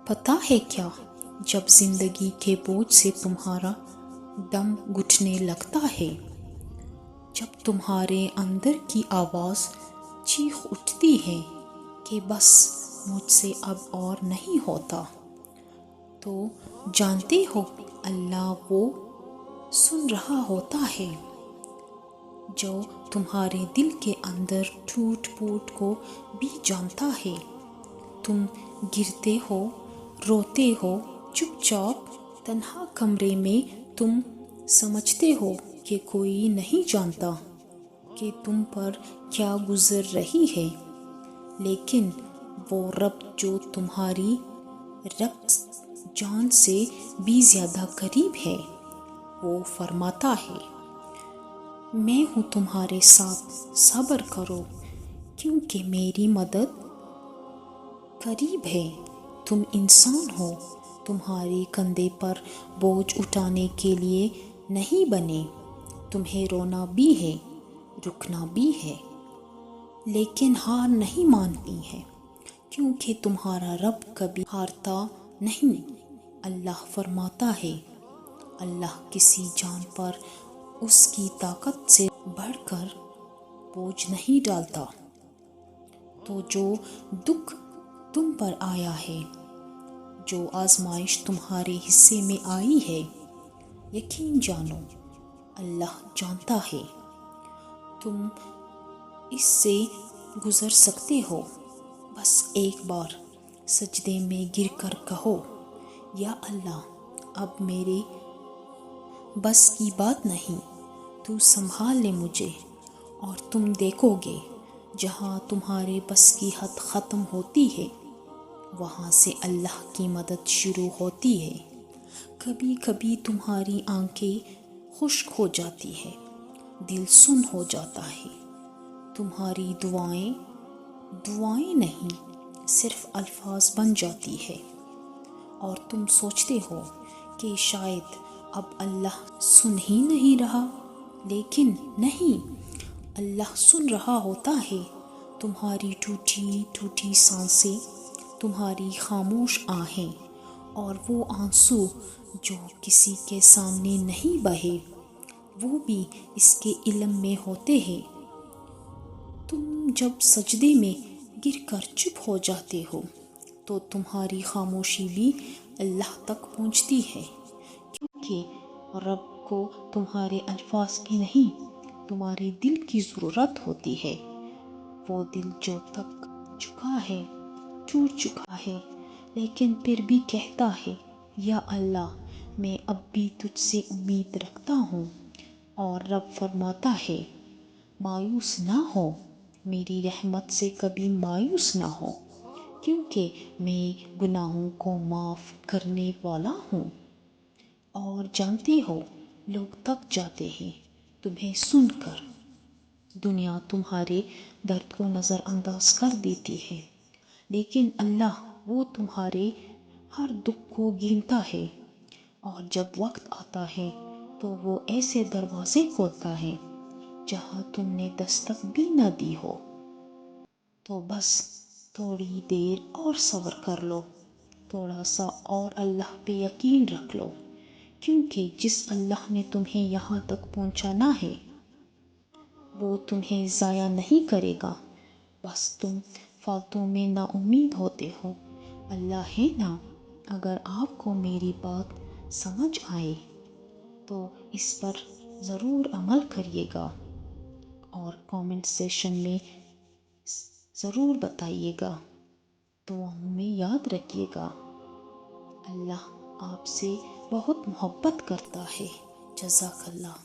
پتہ ہے کیا، جب زندگی کے بوجھ سے تمہارا دم گھٹنے لگتا ہے، جب تمہارے اندر کی آواز چیخ اٹھتی ہے کہ بس مجھ سے اب اور نہیں ہوتا، تو جانتے ہو اللہ وہ سن رہا ہوتا ہے جو تمہارے دل کے اندر ٹوٹ پھوٹ کو بھی جانتا ہے۔ تم گرتے ہو، روتے ہو چپ چاپ تنہا کمرے میں، تم سمجھتے ہو کہ کوئی نہیں جانتا کہ تم پر کیا گزر رہی ہے، لیکن وہ رب جو تمہاری رگ جان سے بھی زیادہ قریب ہے، وہ فرماتا ہے، میں ہوں تمہارے ساتھ، صبر کرو کیونکہ میری مدد قریب ہے۔ تم انسان ہو، تمہارے کندھے پر بوجھ اٹھانے کے لیے نہیں بنے۔ تمہیں رونا بھی ہے، رکنا بھی ہے، لیکن ہار نہیں ماننی ہے، کیونکہ تمہارا رب کبھی ہارتا نہیں۔ اللہ فرماتا ہے، اللہ کسی جان پر اس کی طاقت سے بڑھ کر بوجھ نہیں ڈالتا۔ تو جو دکھ تم پر آیا ہے، جو آزمائش تمہارے حصے میں آئی ہے، یقین جانو اللہ جانتا ہے تم اس سے گزر سکتے ہو۔ بس ایک بار سجدے میں گر کر کہو، یا اللہ اب میرے بس کی بات نہیں، تو سنبھال لے مجھے۔ اور تم دیکھو گے جہاں تمہارے بس کی حد ختم ہوتی ہے، وہاں سے اللہ کی مدد شروع ہوتی ہے۔ کبھی کبھی تمہاری آنکھیں خشک ہو جاتی ہے، دل سن ہو جاتا ہے، تمہاری دعائیں نہیں صرف الفاظ بن جاتی ہے، اور تم سوچتے ہو کہ شاید اب اللہ سن ہی نہیں رہا، لیکن نہیں، اللہ سن رہا ہوتا ہے تمہاری ٹوٹی ٹوٹی سانسیں، تمہاری خاموش آہیں، اور وہ آنسو جو کسی کے سامنے نہیں بہے، وہ بھی اس کے علم میں ہوتے ہیں۔ تم جب سجدے میں گر کر چپ ہو جاتے ہو، تو تمہاری خاموشی بھی اللہ تک پہنچتی ہے، کیونکہ رب کو تمہارے الفاظ کی نہیں، تمہارے دل کی ضرورت ہوتی ہے۔ وہ دل جو تھک چکا ہے، ٹوٹ چکا ہے، لیکن پھر بھی کہتا ہے، یا اللہ میں اب بھی تجھ سے امید رکھتا ہوں۔ اور رب فرماتا ہے، مایوس نہ ہو، میری رحمت سے کبھی مایوس نہ ہو، کیونکہ میں گناہوں کو معاف کرنے والا ہوں۔ اور جانتے ہو لوگ تھک جاتے ہیں تمہیں سن کر، دنیا تمہارے درد کو نظر انداز کر دیتی ہے، لیکن اللہ وہ تمہارے ہر دکھ کو گنتا ہے، اور جب وقت آتا ہے تو وہ ایسے دروازے کھولتا ہے جہاں تم نے دستک بھی نہ دی ہو۔ تو بس تھوڑی دیر اور صبر کر لو، تھوڑا سا اور اللہ پہ یقین رکھ لو، کیونکہ جس اللہ نے تمہیں یہاں تک پہنچانا ہے، وہ تمہیں ضائع نہیں کرے گا۔ بس تم فالتو میں نا امید ہوتے ہو۔ اللہ ہے نا، اگر آپ کو میری بات سمجھ آئے تو اس پر ضرور عمل کریے گا، اور کامنٹ سیکشن میں ضرور بتائیے گا، دعاؤں میں یاد رکھیے گا۔ اللہ آپ سے بہت محبت کرتا ہے۔ جزاک اللہ۔